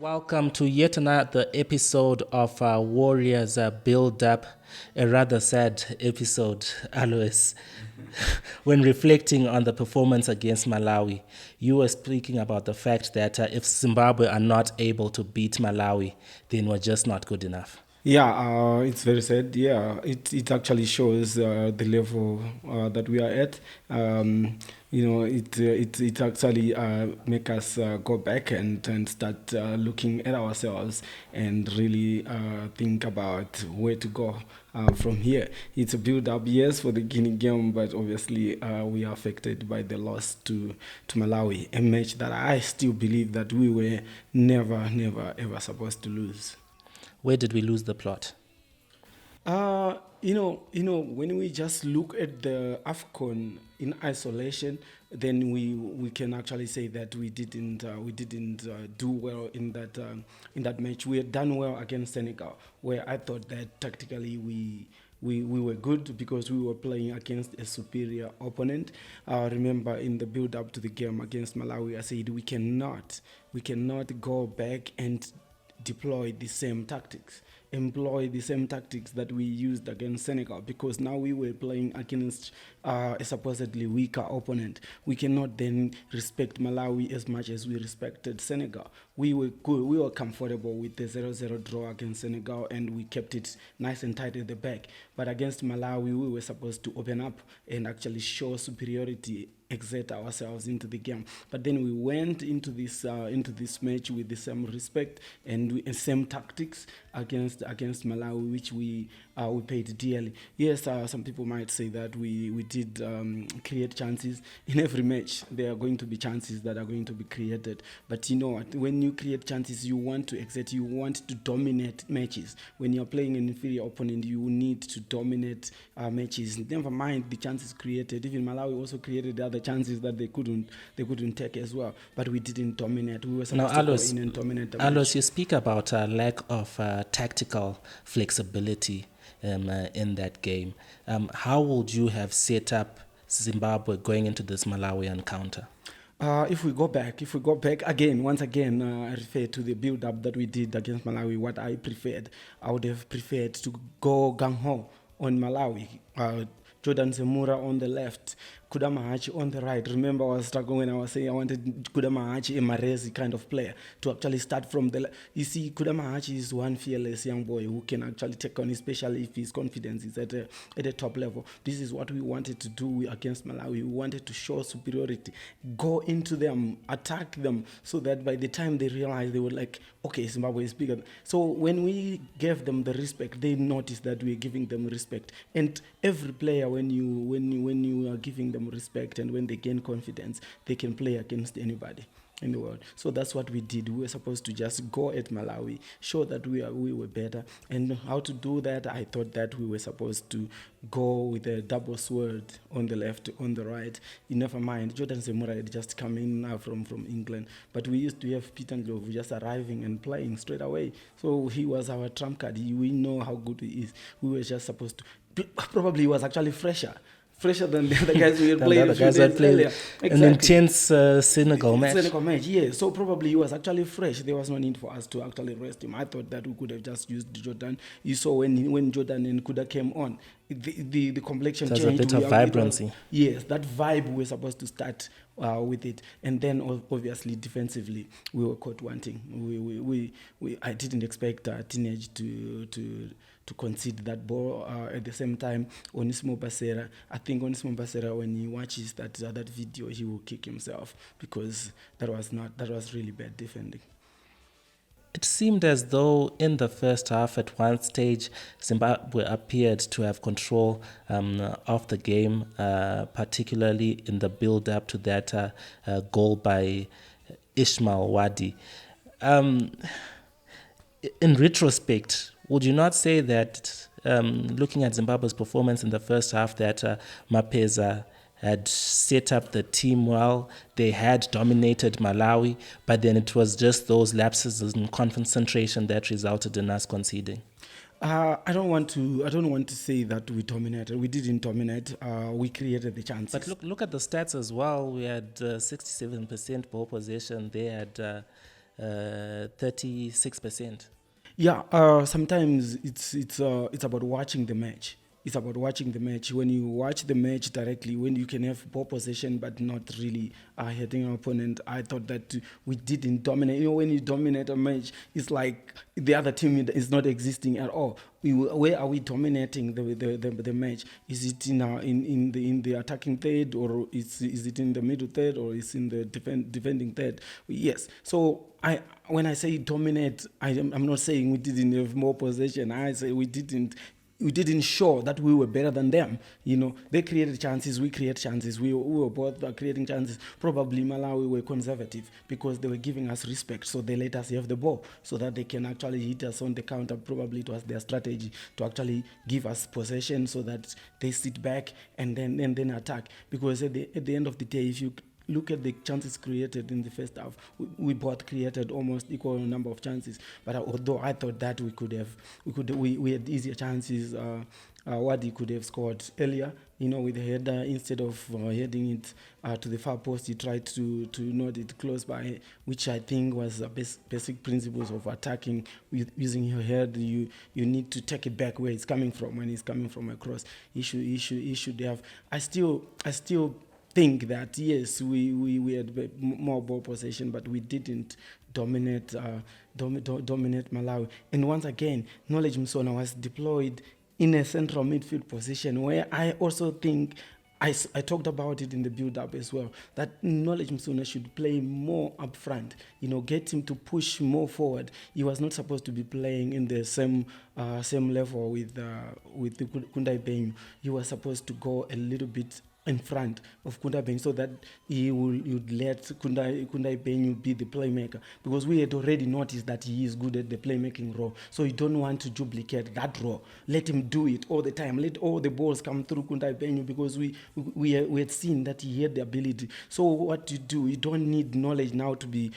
Welcome to yet another episode of Warriors Build Up, a rather sad episode, Alois. When reflecting on the performance against Malawi, you were speaking about the fact that if Zimbabwe are not able to beat Malawi, then we're just not good enough. Yeah, it's very sad. Yeah, it actually shows the level that we are at. It actually make us go back and start looking at ourselves and really think about where to go from here. It's a build up, yes, for the Guinea game, but obviously we are affected by the loss to Malawi, a match that I still believe that we were never ever supposed to lose. Where did we lose the plot? When we just look at the Afcon in isolation, then we can actually say that we didn't do well in that match. We had done well against Senegal, where I thought that tactically we were good because we were playing against a superior opponent. Remember in the build up to the game against Malawi, I said we cannot go back and deploy the same tactics, employ the same tactics that we used against Senegal, because now we were playing against a supposedly weaker opponent. We cannot then respect Malawi as much as we respected Senegal. We were good, we were comfortable with the 0-0 draw against Senegal, and we kept it nice and tight at the back. But against Malawi, we were supposed to open up and actually show superiority, exert ourselves into the game. But then we went into this match with the same respect and same tactics against Malawi, which we paid dearly. Yes, some people might say that we did create chances in every match. There are going to be chances that are going to be created. But you know what? When you create chances, you want to exert, you want to dominate matches. When you're playing an inferior opponent, you need to dominate matches. Never mind the chances created. Even Malawi also created the other chances that they couldn't take as well. But we didn't dominate. We were supposed to go in and dominate the match. You speak about lack of tactical flexibility in that game. How would you have set up Zimbabwe going into this Malawi encounter? If we go back again, once again, I refer to the build-up that we did against Malawi. What I would have preferred to go gung-ho on Malawi. Jordan Zemura on the left, Kudamahachi on the right. Remember, I was struggling when I was saying I wanted Kudamahachi, a Marezi kind of player, to actually start from the. You see, Kudamahachi is one fearless young boy who can actually take on, especially if his confidence is at a top level. This is what we wanted to do against Malawi. We wanted to show superiority, go into them, attack them, so that by the time they realized, they were like, okay, Zimbabwe is bigger. So when we gave them the respect, they noticed that we are giving them respect. And every player, when you are giving them respect and when they gain confidence, they can play against anybody in the world. So that's what we did. We were supposed to just go at Malawi, show that we were better. And how to do that, I thought that we were supposed to go with a double sword on the left, on the right. Never mind, Jordan Zemura had just come in from England, but we used to have Peter Ndlovu just arriving and playing straight away. So he was our trump card. We know how good he is. We were just supposed to. Probably he was actually fresher than the other guys we had played a few days earlier. An intense Senegal match. Yeah. So probably he was actually fresh. There was no need for us to actually rest him. I thought that we could have just used Jordan. You saw when Jordan and Kuda came on, the complexion changed. There's a bit of vibrancy. Yes, that vibe we were supposed to start with it, and then obviously defensively we were caught wanting. I didn't expect Teenage to concede that ball. At the same time, Onisimo Basera, I think Onisimo Basera, when he watches that video, he will kick himself, because that was really bad defending. It seemed as though in the first half, at one stage, Zimbabwe appeared to have control of the game, particularly in the build-up to that goal by Ishmael Wadi. In retrospect, would you not say that, looking at Zimbabwe's performance in the first half, that Mapeza had set up the team well, they had dominated Malawi, but then it was just those lapses in concentration that resulted in us conceding? I don't want to say that we dominated. We didn't dominate. We created the chances. But look at the stats as well. We had 67% ball possession. They had 36%. Yeah, sometimes it's about watching the match. It's about watching the match. When you watch the match directly, when you can have ball possession but not really hitting our opponent, I thought that we didn't dominate. You know, when you dominate a match, it's like the other team is not existing at all. Where are we dominating the match? Is it in the attacking third, or is it in the middle third, or is in the defending third? Yes. So when I say dominate, I'm not saying we didn't have more possession. I say we didn't show that we were better than them. You know, they created chances, we create chances. We were both creating chances. Probably Malawi were conservative because they were giving us respect, so they let us have the ball so that they can actually hit us on the counter. Probably it was their strategy to actually give us possession so that they sit back and then attack. Because at the end of the day, if you look at the chances created in the first half, we both created almost equal number of chances. But although I thought that we had easier chances. Wadi could have scored earlier, you know, with the header. Instead of heading it to the far post, he tried to nod it close by, which I think was basic principles of attacking. With using your head, you need to take it back where it's coming from. When it's coming from across, he should have. I still think that yes, we had more ball possession, but we didn't dominate Malawi. And once again, Knowledge Musona was deployed in a central midfield position, where I also think I talked about it in the build-up as well, that Knowledge Musona should play more up front, you know, get him to push more forward. He was not supposed to be playing in the same level with the Gabadinho. He was supposed to go a little bit in front of Gabadinho so that you'd let Gabadinho be the playmaker, because we had already noticed that he is good at the playmaking role. So you don't want to duplicate that role. Let him do it all the time. Let all the balls come through Gabadinho, because we had seen that he had the ability. So what you do, you don't need Knowledge now to be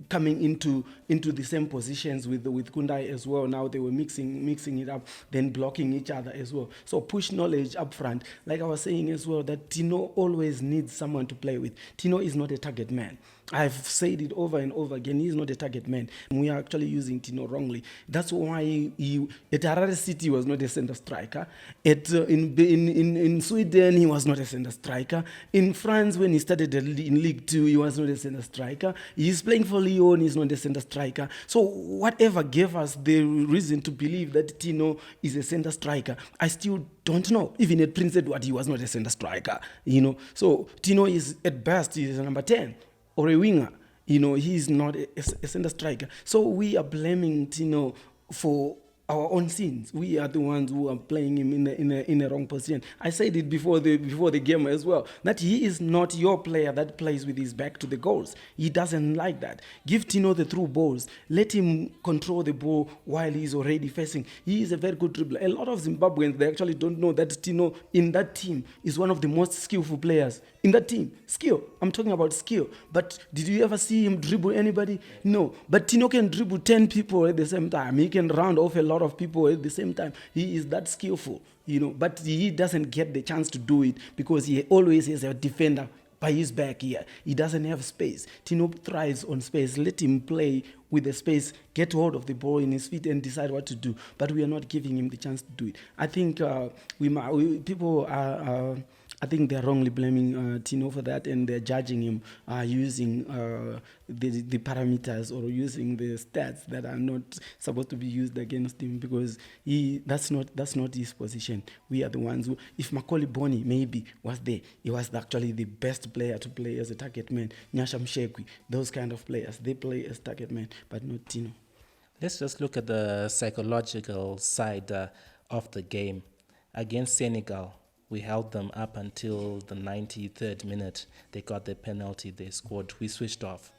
coming into the same positions with Kundai as well. Now they were mixing it up, then blocking each other as well. So push Knowledge up front. Like I was saying as well, that Tino always needs someone to play with. Tino is not a target man. I've said it over and over again. He's not a target man. We are actually using Tino wrongly. That's why he at Harare City was not a center striker. In Sweden, he was not a center striker. In France, when he started in League 2, he was not a center striker. He's playing for Lyon, he's not a center striker. So whatever gave us the reason to believe that Tino is a center striker, I still don't know. Even at Prince Edward, he was not a center striker. You know, so Tino is at best, he is a number 10. Or a winger, you know, he's not a center striker. So we are blaming Tino for our own sins. We are the ones who are playing him in a wrong position. I said it before the game as well, that he is not your player that plays with his back to the goals. He doesn't like that. Give Tino the through balls. Let him control the ball while he's already facing. He is a very good dribbler. A lot of Zimbabweans, they actually don't know that Tino in that team is one of the most skillful players in that team. Skill. I'm talking about skill. But did you ever see him dribble anybody? No. But Tino can dribble 10 people at the same time. He can round off a lot of people at the same time. He is that skillful, you know, but he doesn't get the chance to do it because he always has a defender by his back here. He doesn't have space. Tino thrives on space. Let him play with the space, get hold of the ball in his feet and decide what to do. But we are not giving him the chance to do it. I think people are I think they're wrongly blaming Tino for that, and they're judging him using the parameters or using the stats that are not supposed to be used against him, because that's not his position. We are the ones who, if Macaulay Bonny maybe was there, he was actually the best player to play as a target man. Nyasha Mshekwi, those kind of players, they play as target man, but not Tino. Let's just look at the psychological side of the game. Against Senegal, we held them up until the 93rd minute. They got the penalty, they scored, we switched off.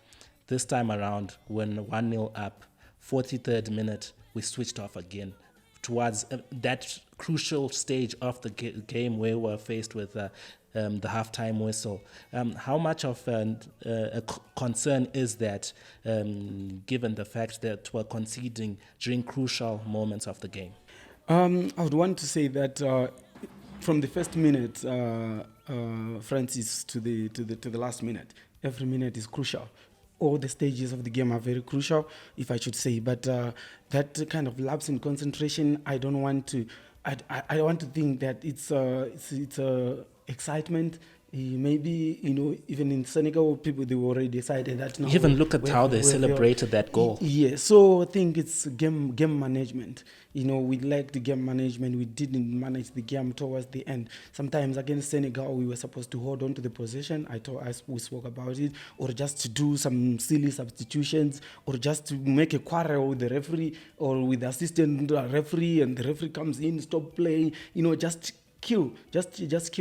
This time around, when 1-0 up, 43rd minute, we switched off again. Towards that crucial stage of the game where we were faced with the halftime whistle. How much of a concern is that, given the fact that we're conceding during crucial moments of the game? I would want to say that from the first minute, Francis, to the last minute, every minute is crucial. all the stages of the game are very crucial, if I should say. But that kind of lapse in concentration, I don't want to. I want to think that it's excitement. Maybe, even in Senegal, people, they were already decided that now. Even look at how they celebrated that goal. Yeah, so I think it's game management. We lacked the game management. We didn't manage the game towards the end. Sometimes against Senegal, we were supposed to hold on to the possession. We spoke about it, or just to do some silly substitutions, or just to make a quarrel with the referee or with the assistant referee, and the referee comes in, stop playing. Just kill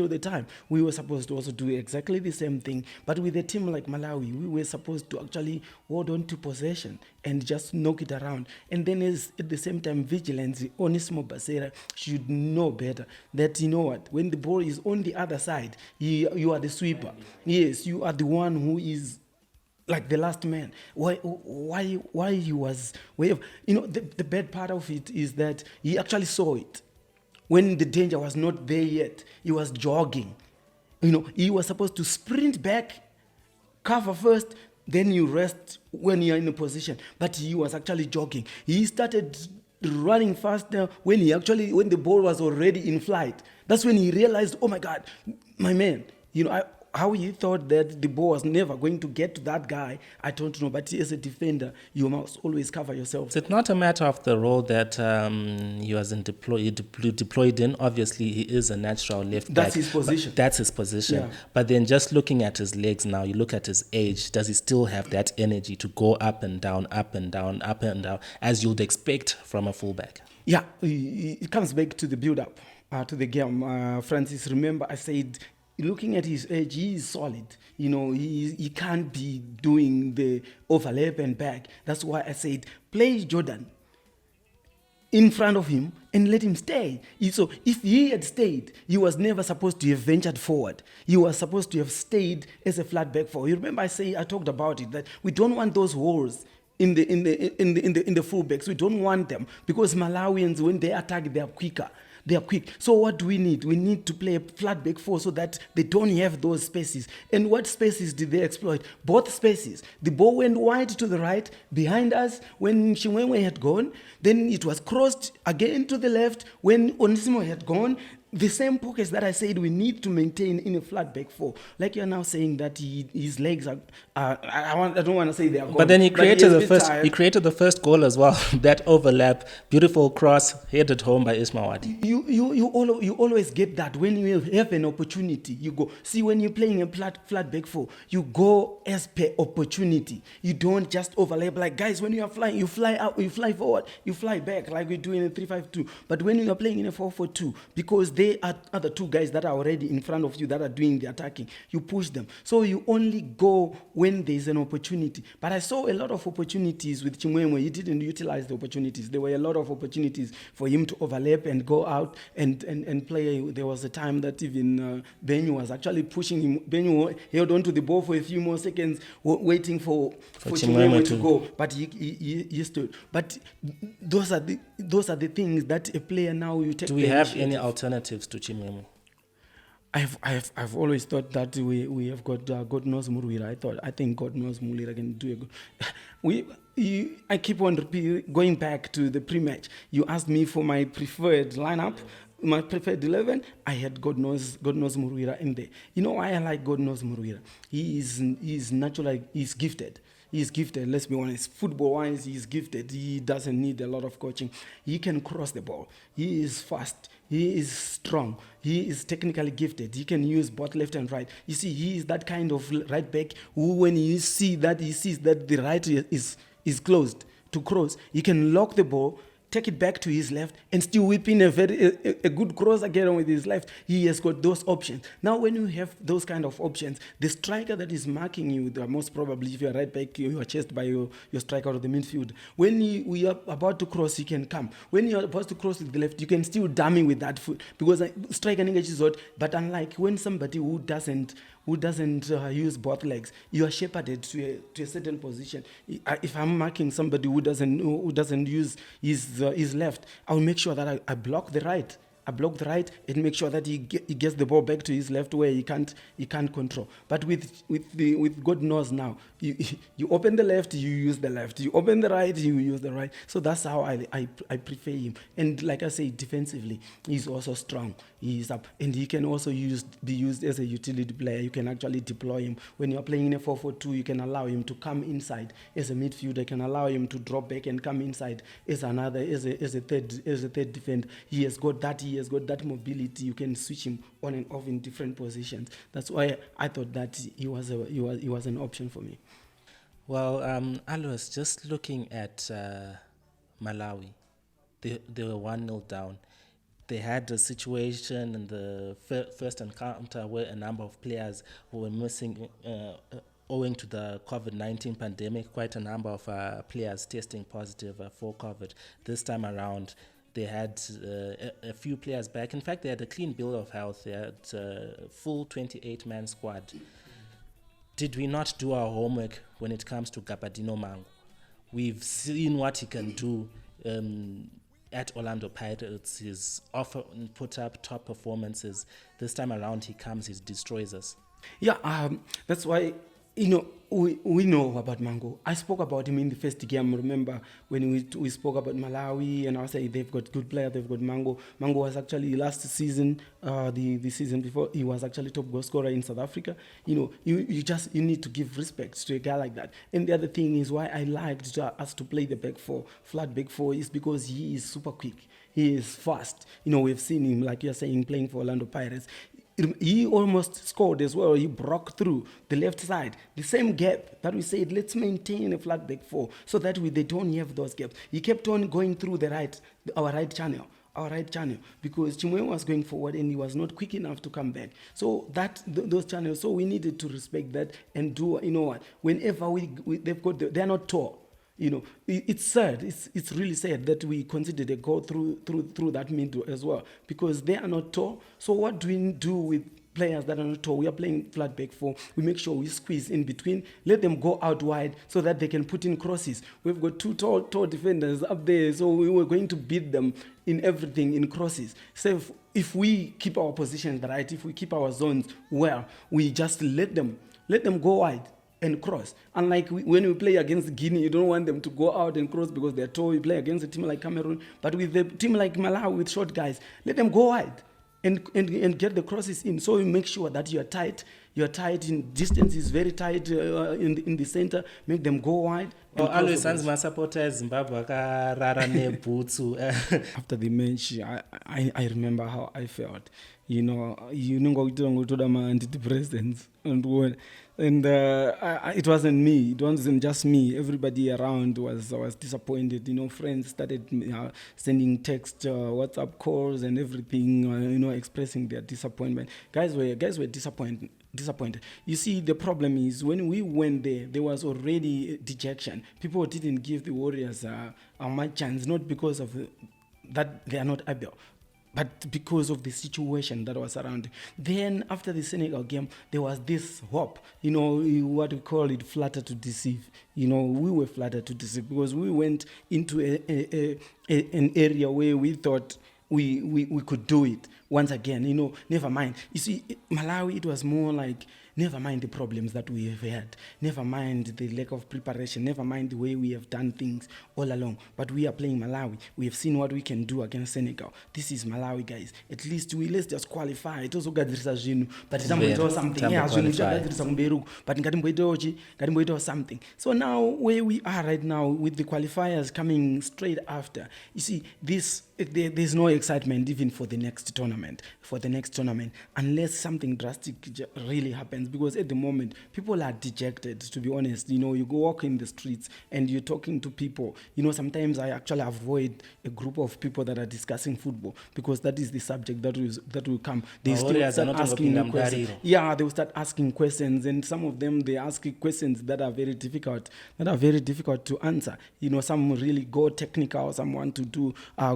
the time. We were supposed to also do exactly the same thing, but with a team like Malawi, we were supposed to actually hold on to possession and just knock it around. And then at the same time, vigilance. Onismo Basera should know better that, when the ball is on the other side, you are the sweeper. Yes, you are the one who is like the last man. Why he was the bad part of it is that he actually saw it. When the danger was not there yet, he was jogging. He was supposed to sprint back, cover first, then you rest when you're in a position. But he was actually jogging. He started running faster when the ball was already in flight. That's when he realized, oh my God, my man, how he thought that the ball was never going to get to that guy, I don't know. But as a defender, you must always cover yourself. It's not a matter of the role that he was deployed in. Obviously, he is a natural left back. That's his position. That's his position. Yeah. But then just looking at his legs now, you look at his age, does he still have that energy to go up and down, up and down, up and down, as you'd expect from a fullback? Yeah, it comes back to the build-up, to the game. Francis, remember I said, looking at his age, he is solid. He can't be doing the overlap and back. That's why I said, play Jordan in front of him and let him stay. So if he had stayed, he was never supposed to have ventured forward. He was supposed to have stayed as a flat back four. You remember I talked about it, that we don't want those holes in the fullbacks. We don't want them, because Malawians, when they attack, they are quicker. They are quick. So what do we need? We need to play a flat back four so that they don't have those spaces. And what spaces did they exploit? Both spaces. The ball went wide to the right, behind us, when Chimwemwe had gone. Then it was crossed again to the left when Onisimo had gone. The same pockets that I said we need to maintain in a flat back four. Like you're now saying that his legs are. I don't want to say they are gone. But then he created the first goal as well. That overlap, beautiful cross, headed home by Ismail Wadi. You always get that when you have an opportunity. You go. See, when you're playing a flat back four, you go as per opportunity. You don't just overlap. Like guys, when you are flying, you fly out, you fly forward, you fly back, like we do in a 3-5-2. But when you are playing in a 4-4-2, because they are other two guys that are already in front of you that are doing the attacking, you push them. So you only go when there's an opportunity. But I saw a lot of opportunities with Chimwemwe. He didn't utilize the opportunities. There were a lot of opportunities for him to overlap and go out and play. There was a time that even Benyu was actually pushing him. Benyu held on to the ball for a few more seconds, waiting for Chimwemwe to go. But he stood. But those are the things that a player now you take. Do we have any alternatives to Chimwemwe? I've always thought that we have got God knows Murwira. I think God knows Murwira can do a good. I keep on going back to the pre-match. You asked me for my preferred lineup, my preferred 11. I had God knows Murwira in there. You know why I like God knows Murwira? He's naturally, he's gifted. He's gifted, let's be honest. Football-wise, he's gifted. He doesn't need a lot of coaching. He can cross the ball. He is fast. He is strong. He is technically gifted. He can use both left and right. You see, he is that kind of right back who, when he sees that the right is closed to cross, he can lock the ball, take it back to his left, and still whip in a good cross again with his left. He has got those options. Now, when you have those kind of options, the striker that is marking you, most probably, if you're right back, you are chased by your striker of the midfield. When we are about to cross, he can come. When you're about to cross with the left, you can still dummy with that foot, because striker engages out. But unlike when somebody who doesn't use both legs, you are shepherded to a certain position. If I'm marking somebody who doesn't use his left, I'll make sure that I block the right. I block the right, and make sure that he gets the ball back to his left where he can't control. But with God knows now, you open the left, you use the left. You open the right, you use the right. So that's how I prefer him. And like I say, defensively, he's also strong. He's up, and he can also be used as a utility player. You can actually deploy him when you're playing in a 4-4-2. You can allow him to come inside as a midfielder. You can allow him to drop back and come inside as a third defender. He has got that mobility. You can switch him on and off in different positions. That's why I thought that he was an option for me. Well, Alois, just looking at Malawi, they were 1-0 down. They had a situation in the first encounter where a number of players who were missing owing to the COVID-19 pandemic. Quite a number of players testing positive for COVID. This time around, they had a few players back. In fact, they had a clean bill of health. They had a full 28-man squad. Did we not do our homework when it comes to Gabadinho Mhango? We've seen what he can do at Orlando Pirates. He's often put up top performances. This time around, he destroys us. Yeah, that's why, we know about Mhango. I spoke about him in the first game. Remember when we spoke about Malawi, and I said they've got good players, they've got Mhango. Mhango was actually last season, the season before, he was actually top goal scorer in South Africa. You need to give respect to a guy like that. And the other thing is why I liked us to play the back four, flat back four, is because he is super quick. He is fast. We've seen him, like you're saying, playing for Orlando Pirates. He almost scored as well. He broke through the left side. The same gap that we said, let's maintain a flat back four so that they don't have those gaps. He kept on going through our right channel, because Chimwe was going forward and he was not quick enough to come back. So those channels, so we needed to respect that and do, whenever they're not tall. It's sad. It's really sad that we considered a goal through that middle as well, because they are not tall. So what do we do with players that are not tall? We are playing flat back four. We make sure we squeeze in between, let them go out wide so that they can put in crosses. We've got two tall defenders up there, so we were going to beat them in everything, in crosses. So if we keep our positions right, if we keep our zones well, we just let them go wide and cross. Unlike when we play against Guinea, you don't want them to go out and cross because they're tall. You play against a team like Cameroon, but with a team like Malawi with short guys, let them go wide and get the crosses in. So you make sure that you're tight in distance, is very tight in the center. Make them go wide. Always sends my supporters Zimbabwe after the match. I remember how I felt. Antidepressants and it wasn't me. It wasn't just me. Everybody around was disappointed. Friends started sending text, WhatsApp calls, and everything. Expressing their disappointment. Guys were disappointed. You see, the problem is when we went there was already dejection. People didn't give the Warriors a much chance, not because of that they are not able, but because of the situation that was around. Then after the Senegal game, there was this hope, what we call it, flatter to deceive. We were flattered to deceive because we went into an area where we thought we could do it once again. Never mind. You see, Malawi, it was more like, never mind the problems that we have had, never mind the lack of preparation, never mind the way we have done things all along. But we are playing Malawi. We have seen what we can do against Senegal. This is Malawi, guys. At least let's just qualify. It also got something. But something. So now where we are right now with the qualifiers coming straight after, you see, there's no excitement even for the next tournament, unless something drastic really happens. Because at the moment, people are dejected, to be honest. You go walk in the streets and you're talking to people. Sometimes I actually avoid a group of people that are discussing football, because that is the subject that will come. They still start asking questions. Yeah, they will start asking questions, and some of them, they ask questions that are very difficult to answer. Some really go technical, some want to do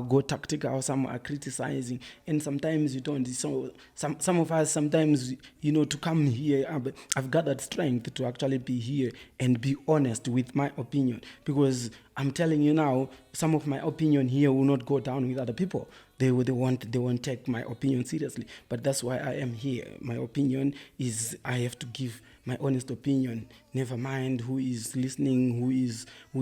go tactical, some are criticizing, and sometimes you don't. So some of us sometimes, to come here I've got that strength to actually be here and be honest with my opinion, because I'm telling you now, some of my opinion here will not go down with other people. They won't take my opinion seriously. But that's why I am here. My opinion is, I have to give my honest opinion. Never mind who is listening, who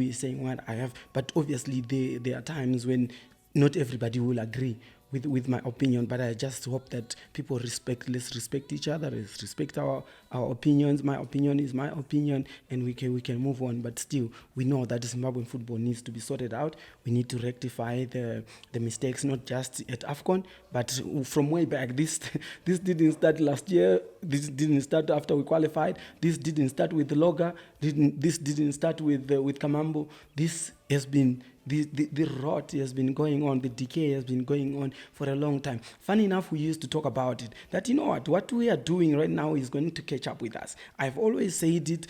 is saying what I have. But obviously there are times when not everybody will agree with my opinion, but I just hope that people let's respect each other, let's respect our opinions. My opinion is my opinion, and we can move on. But still, we know that Zimbabwean football needs to be sorted out. We need to rectify the mistakes, not just at Afcon, but from way back. This didn't start last year. This didn't start after we qualified. This didn't start with the Loga. This didn't start with Kamambo. This has been the rot has been going on, the decay has been going on for a long time. Funny enough, we used to talk about it, that you know what we are doing right now is going to catch up with us. I've always said it,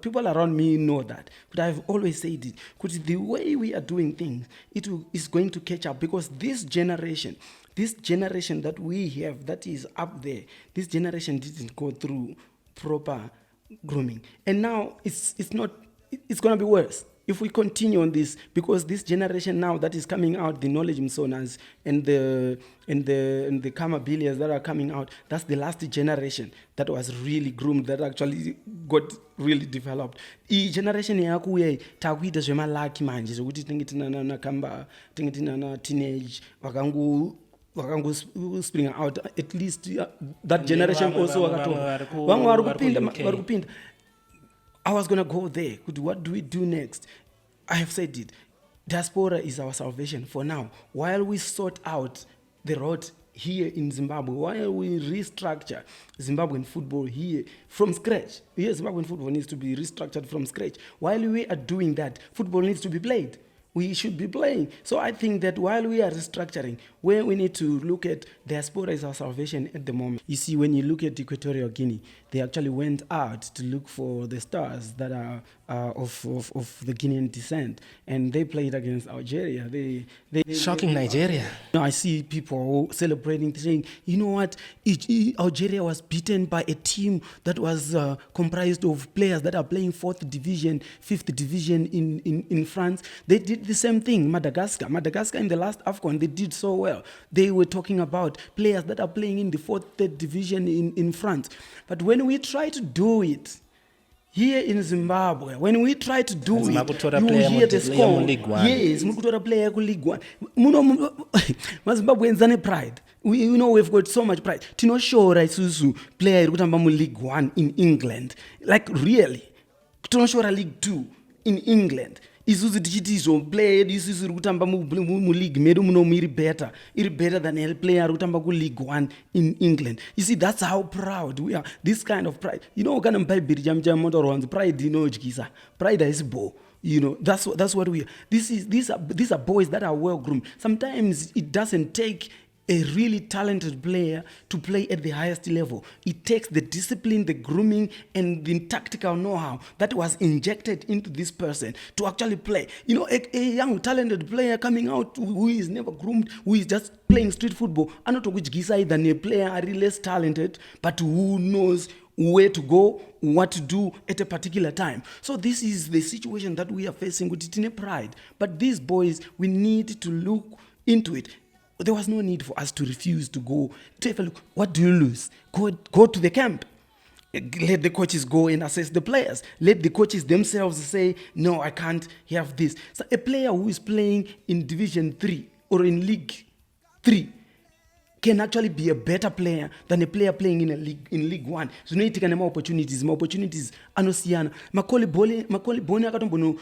people around me know that, but I've always said it, because the way we are doing things, is going to catch up, because this generation that we have, that is up there, this generation didn't go through proper grooming. And now it's going to be worse if we continue on this, because this generation now that is coming out, the knowledge Musonas and the Kamabilias that are coming out, that's the last generation that was really groomed, that actually got really developed. Each generation yakuye takuita zvemalaki manje zvokuti tinenge tinana kamba, tinenge tinana teenage vakangu spring out, at least that generation also vakupinda. I was going to go there. What do we do next? I have said it. Diaspora is our salvation for now. While we sort out the road here in Zimbabwe, while we restructure Zimbabwean football here from scratch. Yes, Zimbabwean football needs to be restructured from scratch. While we are doing that, football needs to be played. We should be playing. So I think that while we are restructuring, where we need to look at Diaspora is our salvation at the moment. You see, when you look at Equatorial Guinea, they actually went out to look for the stars that are of the Guinean descent, and they played against Algeria. Shocking Nigeria. I see people celebrating, saying, you know what, Algeria was beaten by a team that was comprised of players that are playing 4th division, 5th division in France. They did the same thing. Madagascar in the last Afcon, they did so well. They were talking about players that are playing in the 4th, 3rd division in France. But when we try to do it here in Zimbabwe, when we try to do it, you hear the score. Yes, mukutora player ku League 1. Zimbabweans ane pride. We've got so much pride. Tinoshora isusu player irikutamba mu League 1 in England. Like really. Tinoshora League 2 in England. Isusu tichitizo player isusu irikutamba mu league medu muno iri better than a player irikutamba ku League 1 in England. You see, that's how proud we are. This kind of pride. Kana mbaibiri jamja motorwanzi pride inodyisa. Pride is bo. That's what we are. These are boys that are well groomed. Sometimes it doesn't take a really talented player to play at the highest level. It takes the discipline, the grooming, and the tactical know-how that was injected into this person to actually play. A young talented player coming out who is never groomed, who is just playing street football, and not which gisa than a player are really less talented, but who knows where to go, what to do at a particular time. So this is the situation that we are facing with Tine Pride. But these boys, we need to look into it. There was no need for us to refuse to go to have a look. What do you lose? Go to the camp. Let the coaches go and assess the players. Let the coaches themselves say, no, I can't have this. So a player who is playing in Division 3 or in League 3 can actually be a better player than a player playing in League 1. So no take more opportunities anosiana. Makoli Boni akatombono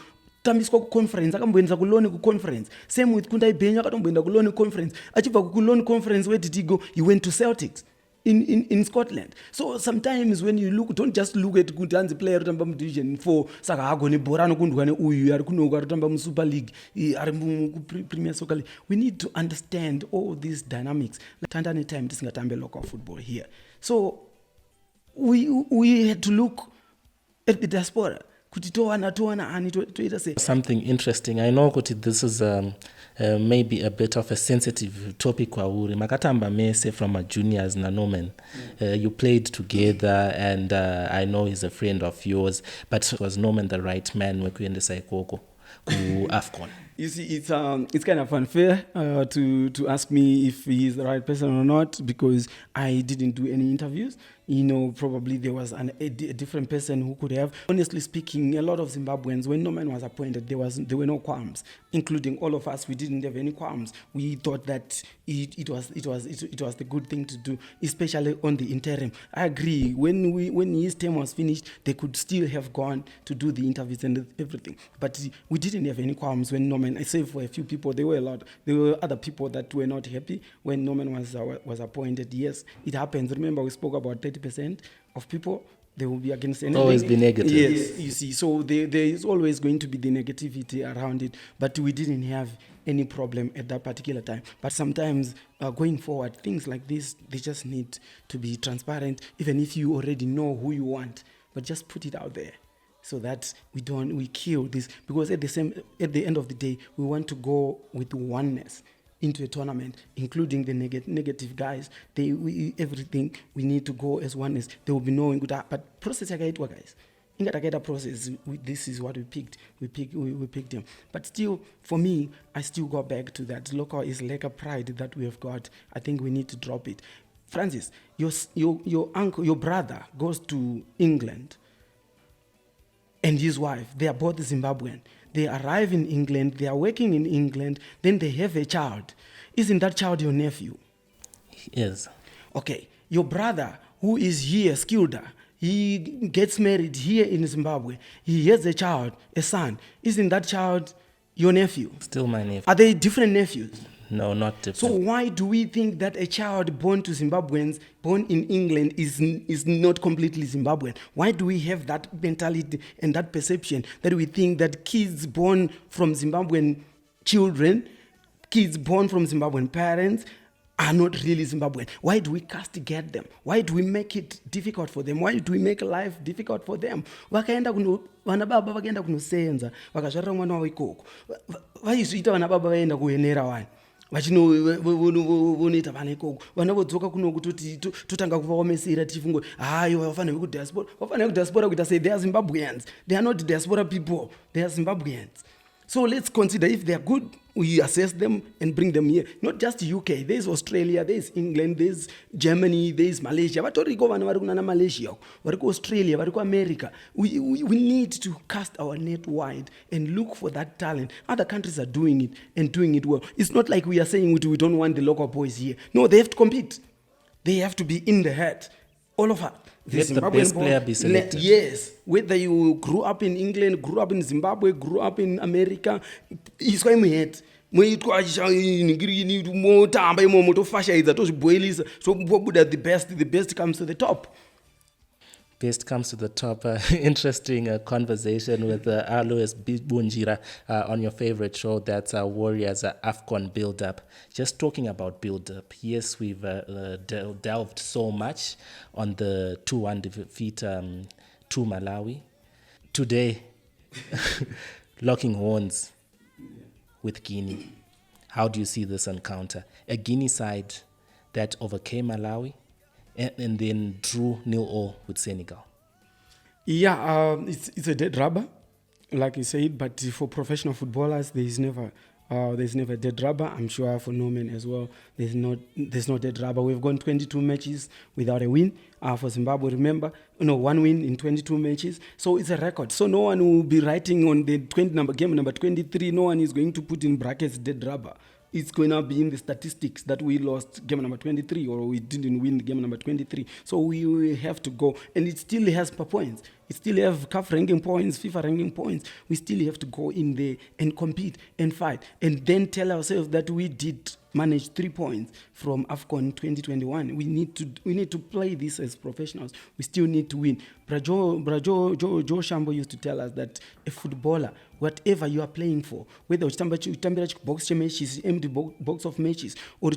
tambiswa ku conference akamboenda ku loan ku conference. Same with Kundai Benya akatomboenda ku loan conference. Achibva ku loan conference, where did he go? He went to Celtics in Scotland. So sometimes when you look, don't just look at Kundanzi player utamba mu Division 4 saka agone bora nokundwa ne uyu ari kunoka utamba mu Super League ari mu Premier Soccer League. We need to understand all these dynamics. Tandani time tisingatambe local football here. So we had to look at the diaspora. Something interesting. I know this is maybe a bit of a sensitive topic kwauri makatamba mese from a juniors na Norman. You played together and I know he's a friend of yours, but was Norman the right man wekuendesa ikoko ku Afcon? You see, it's kind of unfair to ask me if he's the right person or not, because I didn't do any interviews. Probably there was a different person who could have. Honestly speaking, a lot of Zimbabweans, when Norman was appointed, there were no qualms, including all of us. We didn't have any qualms. We thought that it was the good thing to do, especially on the interim. I agree. When his term was finished, they could still have gone to do the interviews and everything. But we didn't have any qualms when Norman, except for a few people. There were other people that were not happy when Norman was appointed. Yes, it happens. Remember, we spoke about 30% of people, they will be against anything. Always be negative. Yes, you see. So there is always going to be the negativity around it, but we didn't have any problem at that particular time. But sometimes going forward, things like this, they just need to be transparent, even if you already know who you want, but just put it out there so that we kill this, because at the end of the day, we want to go with oneness into a tournament, including the negative guys. Everything we need to go as oneness. There will be no good, but process yakaitwa guys. Ingatakaita process. This is what we picked. We picked him. But still, for me, I still go back to that. Local is like a pride that we have got. I think we need to drop it. Francis, your uncle, your brother goes to England, and his wife. They are both Zimbabwean. They arrive in England, they are working in England, then they have a child. Isn't that child your nephew? Yes. Okay. Your brother, who is here, Skilda, he gets married here in Zimbabwe. He has a child, a son. Isn't that child your nephew? Still my nephew. Are they different nephews? No, not different. So why do we think that a child born to Zimbabweans, born in England, is not completely Zimbabwean? Why do we have that mentality and that perception that we think that kids born from Zimbabwean children, kids born from Zimbabwean parents, are not really Zimbabwean? Why do we castigate them? Why do we make it difficult for them? Why do we make life difficult for them? Vana baba vakaenda kunosenza vakazvarira mwana wavo ikoko vaizviita vana baba vaenda kuenera wani vachinoita vana ikoko vana vodzoka kuno kutoti totanga kuvaomesera tichifungwa hayo vafanira kudiaspora kuita sei. They are Zimbabweans. They are not diaspora people. They are Zimbabweans. So let's consider if they are good, we assess them and bring them here. Not just UK. There's Australia, there's England, there's Germany, there's Malaysia. Vatoriko vana vari kunana Malaysia, variko Australia, variko America. We need to cast our net wide and look for that talent. Other countries are doing it and doing it well. It's not like we are saying we don't want the local boys here. No, they have to compete. They have to be in the head. All of us. Let the best player be selected. Yes. Whether you grew up in England, grew up in Zimbabwe, grew up in America, it's going to head. So the best comes to the top. Best comes to the top. Interesting conversation with Alois Bunjira on your favorite show, that's Warriors Afcon Build-Up. Just talking about build-up. Yes, we've delved so much on the 2-1 defeat to Malawi. Today, locking horns with Guinea. How do you see this encounter? A Guinea side that overcame Malawi and then drew 0-0 with Senegal. Yeah, it's a dead rubber, like you said. But for professional footballers, there's never a dead rubber. I'm sure for Norman as well, there's no dead rubber. We've gone 22 matches without a win. For Zimbabwe, remember, one win in 22 matches. So it's a record. So no one will be writing on the game number 23. No one is going to put in brackets dead rubber. It's going to be in the statistics that we lost game number 23 or we didn't win game number 23. So we will have to go. And it still has per points. It still have CAF ranking points, FIFA ranking points. We still have to go in there and compete and fight. And then tell ourselves that we did manage 3 points from Afcon 2021. We need to play this as professionals. We still need to win. Joe Shambo used to tell us that a footballer, whatever you are playing for, whether uchitambira box matches, empty box of matches, or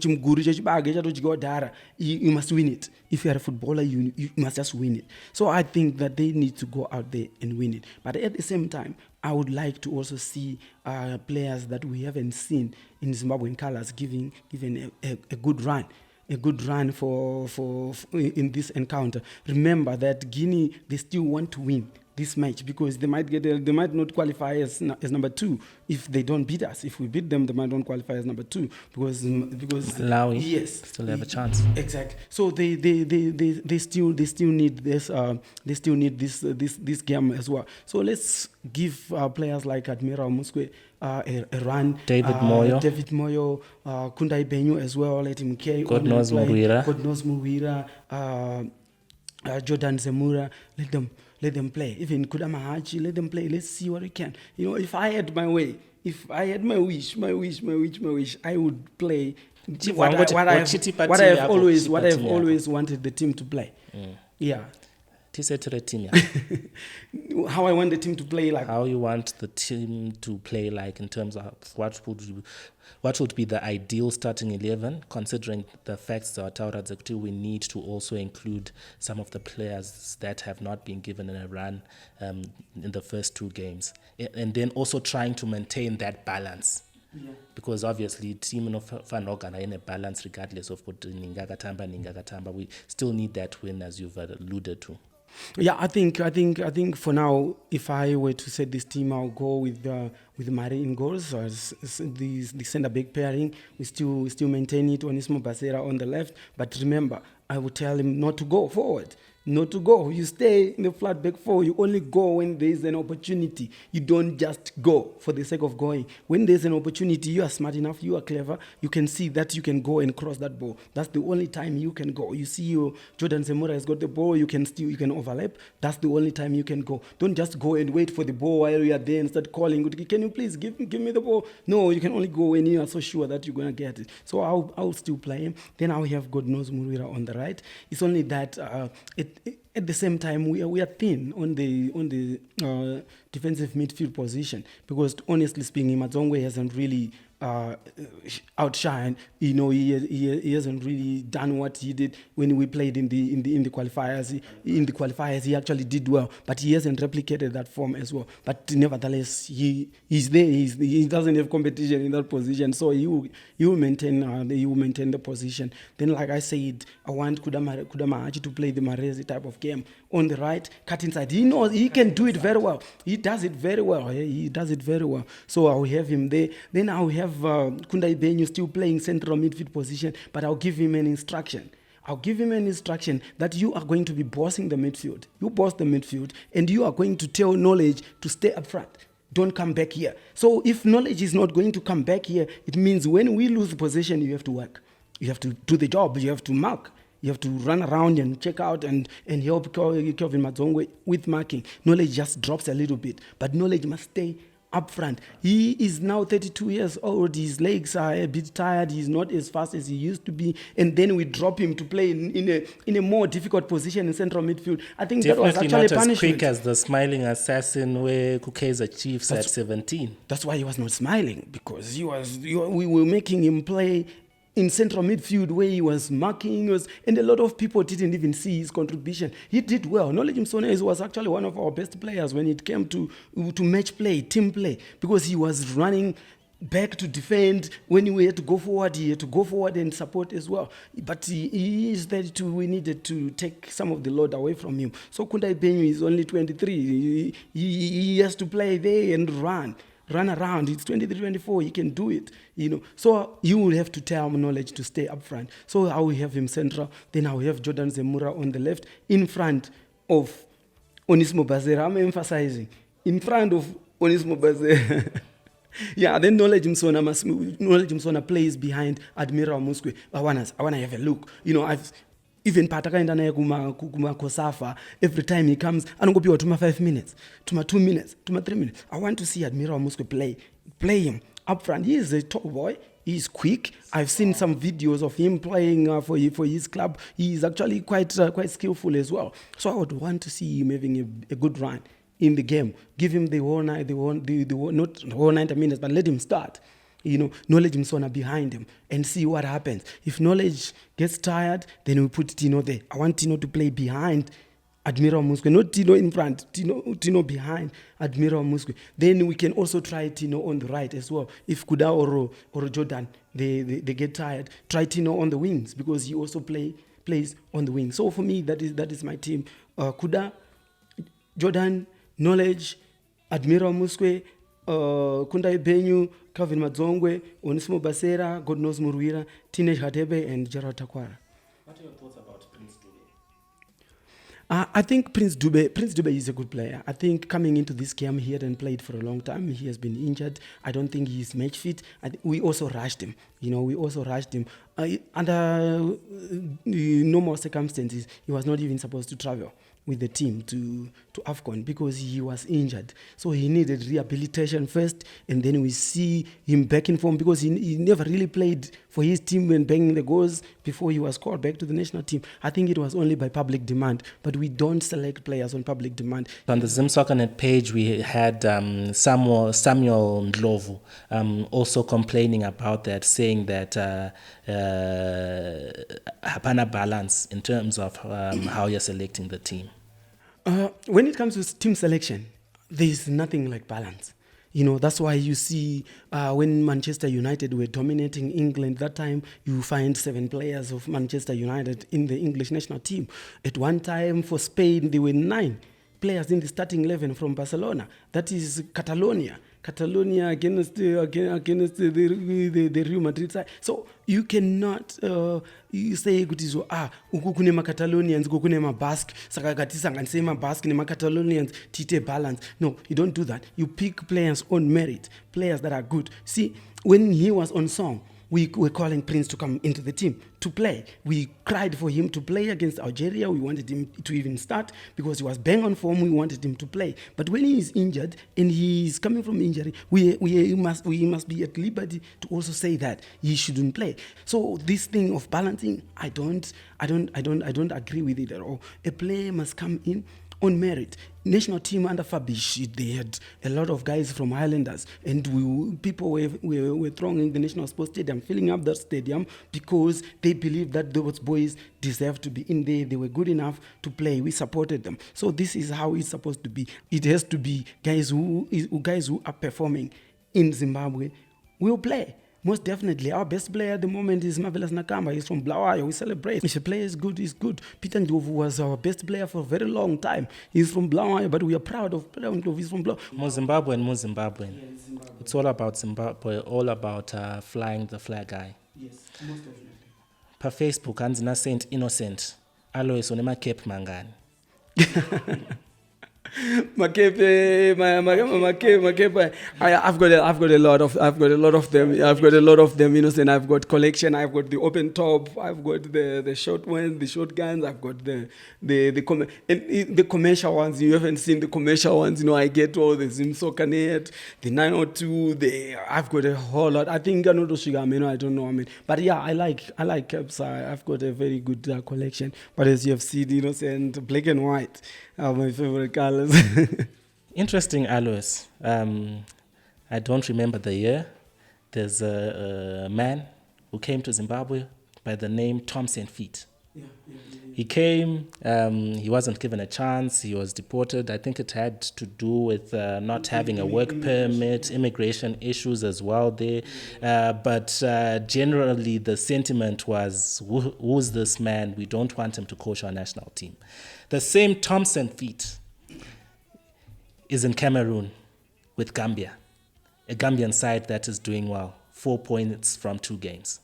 you must win it. If you are a footballer, you must just win it. So I think that they need to go out there and win it. But at the same time, I would like to also see players that we haven't seen in Zimbabwean colours given a good run. A good run for in this encounter. Remember that Guinea, they still want to win this match because they might not qualify as number 2 if they don't beat us. If we beat them, they might not qualify as number 2 because Malawi, yes, still have a chance. Exactly. So they still need this this game as well. So let's give players like Admiral Musque a run. David Moyo, Kundai Benyu as well. Let him carry on. God knows Muwira. Jordan Zemura. Let them play. Even Kudama Hachi, let them play. Let's see what we can. If I had my way, if I had my wish, I would play what I have always wanted the team to play. Yeah. How I want the team to play, like how you want the team to play, like in terms of what would be the ideal starting 11, considering the facts that we need to also include some of the players that have not been given a run in the first 2 games, and then also trying to maintain that balance. Yeah. Because obviously team of Fanogana in a balance regardless of what Ningagatamba, we still need that win, as you've alluded to. Yeah, I think for now, if I were to set this team, I'll go with Mari in goals, or the centre back pairing. We still maintain it. Onismo Basera on the left, but remember, I would tell him not to go forward. Not to go. You stay in the flat back 4. You only go when there is an opportunity. You don't just go for the sake of going. When there's an opportunity, you are smart enough, you are clever, you can see that you can go and cross that ball. That's the only time you can go. You see Jordan Zemura has got the ball, you can overlap. That's the only time you can go. Don't just go and wait for the ball while you are there and start calling, can you please give me the ball? No, you can only go when you are so sure that you're going to get it. So I'll still play him. Then I'll have God knows Murira on the right. It's only that at the same time, we are thin on the defensive midfield position because, honestly speaking, Madzongwe hasn't really outshined. He hasn't really done what he did when we played in the qualifiers. In the qualifiers, he actually did well, but he hasn't replicated that form as well. But nevertheless, he's there. He doesn't have competition in that position, so he will maintain the position. Then, like I said, I want Kudama to play the Marezi type of game on the right, cut inside. He knows he can do it very well. He does it very well. So I will have him there. Then I will have Kundai Benyu still playing central midfield position, but I'll give him an instruction. That you are going to be bossing the midfield. You boss the midfield, and you are going to tell Knowledge to stay up front. Don't come back here. So if Knowledge is not going to come back here, it means when we lose possession, you have to work. You have to do the job. You have to mark. You have to run around and check out and help Kelvin Madzongwe with marking. Knowledge just drops a little bit, but Knowledge must stay up front. He is now 32 years old. His legs are a bit tired. He's not as fast as he used to be. And then we drop him to play in a more difficult position in central midfield. I think definitely that was actually not punishment. As quick as the smiling assassin where Kukeza achieves at 17. That's why he was not smiling, because we were making him play in central midfield where he was marking, and a lot of people didn't even see his contribution. He did well. Knowledge Musona was actually one of our best players when it came to match play, team play, because he was running back to defend. When we had to go forward, he had to go forward and support as well. But he is 32. We needed to take some of the load away from him. So Kundai Benyu is only 23. He has to play there and run around. It's 23, 24. He can do it, So you will have to tell Knowledge to stay up front. So I will have him central. Then I will have Jordan Zemura on the left, in front of Onismo Bazera. I'm emphasizing in front of Onismo Bazera. Yeah, then Knowledge Musona plays behind Admiral Musque. I wanna have a look. I've even patakaenda naye kumakosafa, every time he comes anongopiwa tuma 5 minutes, tuma 2 minutes, tuma 3 minutes. I want to see Admiral Musque play him up front. He is a top boy. He's quick. I've seen some videos of him playing for his club. He's actually quite skillful as well. So I would want to see him having a good run in the game. Give him the whole 90 minutes, but let him start. Knowledge Musona behind him and see what happens. If Knowledge gets tired, then we put Tino there. I want Tino to play behind Admiral Musque, not Tino in front, Tino behind, Admiral Musque. Then we can also try Tino on the right as well. If Kuda or Jordan, they get tired, try Tino on the wings because he also plays on the wing. So for me, that is my team. Kuda, Jordan, Knowledge, Admiral Musque, Kundai Benyu, Calvin Madzongwe, Onisimo Basera, God knows Muruira, Teenage Hadebe, and Gerald Takwara. What are your thoughts about Prince Dube? I think Prince Dube is a good player. I think coming into this game, he hadn't played for a long time. He has been injured. I don't think he's match fit. We also rushed him. Under normal circumstances, he was not even supposed to travel with the team to Afcon because he was injured. So he needed rehabilitation first, and then we see him back in form because he never really played for his team when banging the goals before he was called back to the national team. I think it was only by public demand, but we don't select players on public demand. On the Zim SoccerNet page, we had Samuel Ndlovu also complaining about that, saying that hapana balance in terms of how you're selecting the team. When it comes to team selection, there's nothing like balance. That's why you see when Manchester United were dominating England that time, you find 7 players of Manchester United in the English national team. At one time for Spain, there were 9 players in the starting 11 from Barcelona. That is Catalonia against the Real Madrid side. So you cannot you say kuti uku kune maCatalonians uku kune maBasque saka ngatisanganise maBasque nemaCatalonians tiite balance. No, you don't do that. You pick players on merit, players that are good. See, when he was on song, we were calling Prince to come into the team to play. We cried for him to play against Algeria. We wanted him to even start because he was bang on form. We wanted him to play. But when he is injured and he is coming from injury, we must be at liberty to also say that he shouldn't play. So this thing of balancing, I don't agree with it at all. A player must come in on merit. National team under Fabish, they had a lot of guys from Highlanders, and people were thronging the National Sports Stadium, filling up that stadium because they believed that those boys deserved to be in there. They were good enough to play. We supported them. So this is how it's supposed to be. It has to be guys who are performing in Zimbabwe will play. Most definitely, our best player at the moment is Marvelous Nakamba. He's from Blawayo. We celebrate. If a player is good, he's good. Peter Ndlovu was our best player for a very long time. He's from Blawayo, but we are proud of Peter Ndlovu. He's from Blawayo. More Zimbabwean. Yeah, Zimbabwe. It's all about Zimbabwe, all about flying the flag high. Yes, most definitely. Per Facebook, Anzina Saint Innocent. Alois onema Cape Mangani. Makepe. I've got a lot of them. Innocent. I've got collection. I've got the open top. I've got the short ones, the shotguns. I've got the commercial ones. You haven't seen the commercial ones. I get all the Zim SoccerNet, the 902. I've got a whole lot. I think I know the Shigameno. I don't know. But yeah, I like caps. I've got a very good collection. But as you have seen, Innocent, black and white are my favorite colors. Interesting, Alois. I don't remember the year. There's a man who came to Zimbabwe by the name Thompson Feet. He came, he wasn't given a chance, he was deported. I think it had to do with not having a work permit, immigration issues as well there. But generally the sentiment was, who's this man? We don't want him to coach our national team. The same Thompson Feet is in Cameroon with Gambia, a Gambian side that is doing well, 4 points from 2 games.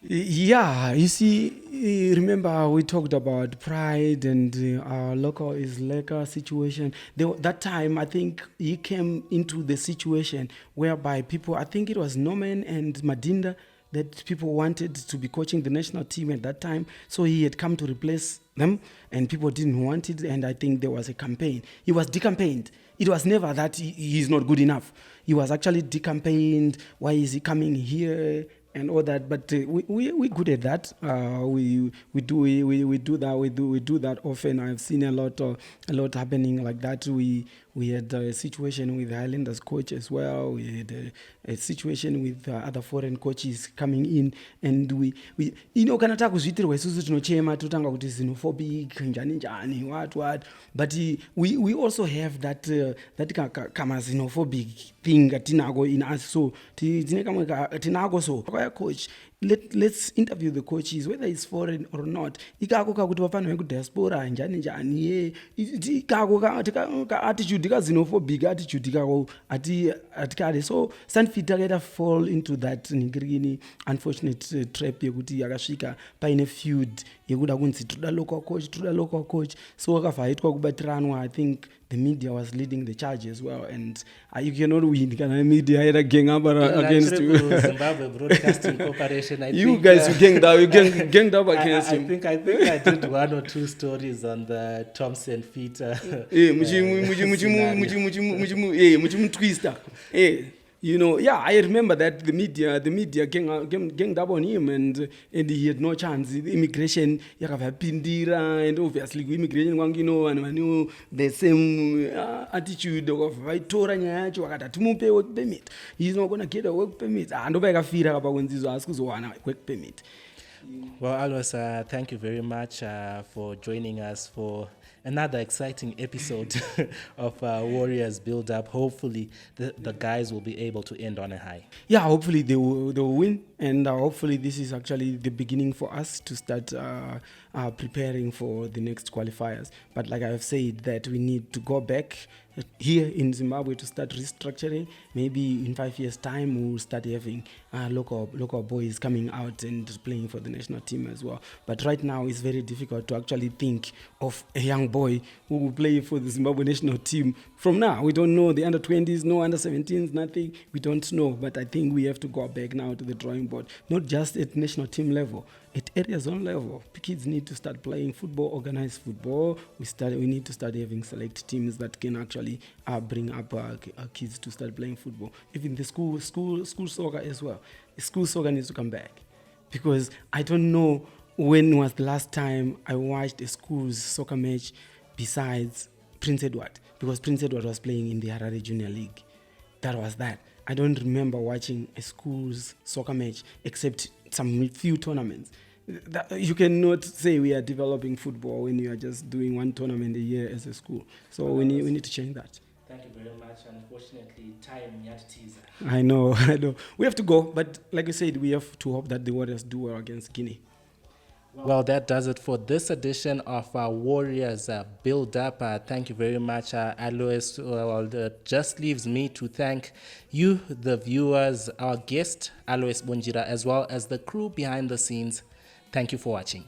Yeah, you see, remember we talked about pride and our local is Laker situation. That time, I think he came into the situation whereby people, I think it was Norman and Madinda, that people wanted to be coaching the national team at that time. So he had come to replace them and people didn't want it. And I think there was a campaign. He was decampaigned. It was never that he's not good enough. He was actually decampaigned. Why is he coming here? And all that, but we good at that. We do that often. I've seen a lot happening like that. We We had a situation with the Highlanders coach as well. We had a situation with other foreign coaches coming in, and we kana takuzviitirwa isusu tinochema totanga kuti xenophobic njani what, but we also have that kama xenophobic thing tinako in us, so tine kamwe tinako, so coach, let's interview the coaches whether it's foreign or not, ikako kakuti vafanira kudiaspora njani ikako ka attitude ka xenophobic attitude kako atikade, so Sanford takaita fall into that ningirigini unfortunate trap yekuti yakasvika paine feud yekuda kunzi toda local coach, so akavhaitwa kubatiranwa. I think the media was leading the charge as well, and you cannot win kana media ira gang up against you. Zimbabwe Broadcasting Corporation, you guys ganged up against him. I think I did one or two stories on the Thompson feet. Muchimu twister. You know, yeah, I remember that the media ganged up on him, and he had no chance. The immigration yakavapindira, and obviously immigration and the same attitude of vaitora nyaya yacho vakati timupe work permit. He's not going to get a work permit. Ndoba yakafira kapa kwenzizo asikuzowana work permit. Well, Alois, thank you very much for joining us for another exciting episode of Warriors Build Up. Hopefully, the guys will be able to end on a high. Yeah, hopefully they will win, and hopefully this is actually the beginning for us to start preparing for the next qualifiers. But like I have said, that we need to go back here in Zimbabwe to start restructuring. Maybe in 5 years' time we'll start having local boys coming out and playing for the national team as well. But right now it's very difficult to actually think of a young boy who will play for the Zimbabwe national team. From now, we don't know the under-20s, no under-17s, nothing. We don't know. But I think we have to go back now to the drawing board, not just at national team level, at area zone level. Kids need to start playing football, organized football. We need to start having select teams that can actually bring up our kids to start playing football. Even the school soccer as well. School soccer needs to come back, because I don't know when was the last time I watched a school's soccer match besides Prince Edward, because Prince Edward was playing in the Harare Junior League. That was that. I don't remember watching a school's soccer match except some few tournaments. You cannot say we are developing football when you are just doing one tournament a year as a school. So we need to change that. Thank you very much. Unfortunately, time yet teaser. I know. We have to go, but like I said, we have to hope that the Warriors do well against Guinea. Well, that does it for this edition of Warriors Build Up. Thank you very much, Alois. Just leaves me to thank you, the viewers, our guest, Alois Bonjira, as well as the crew behind the scenes. Thank you for watching.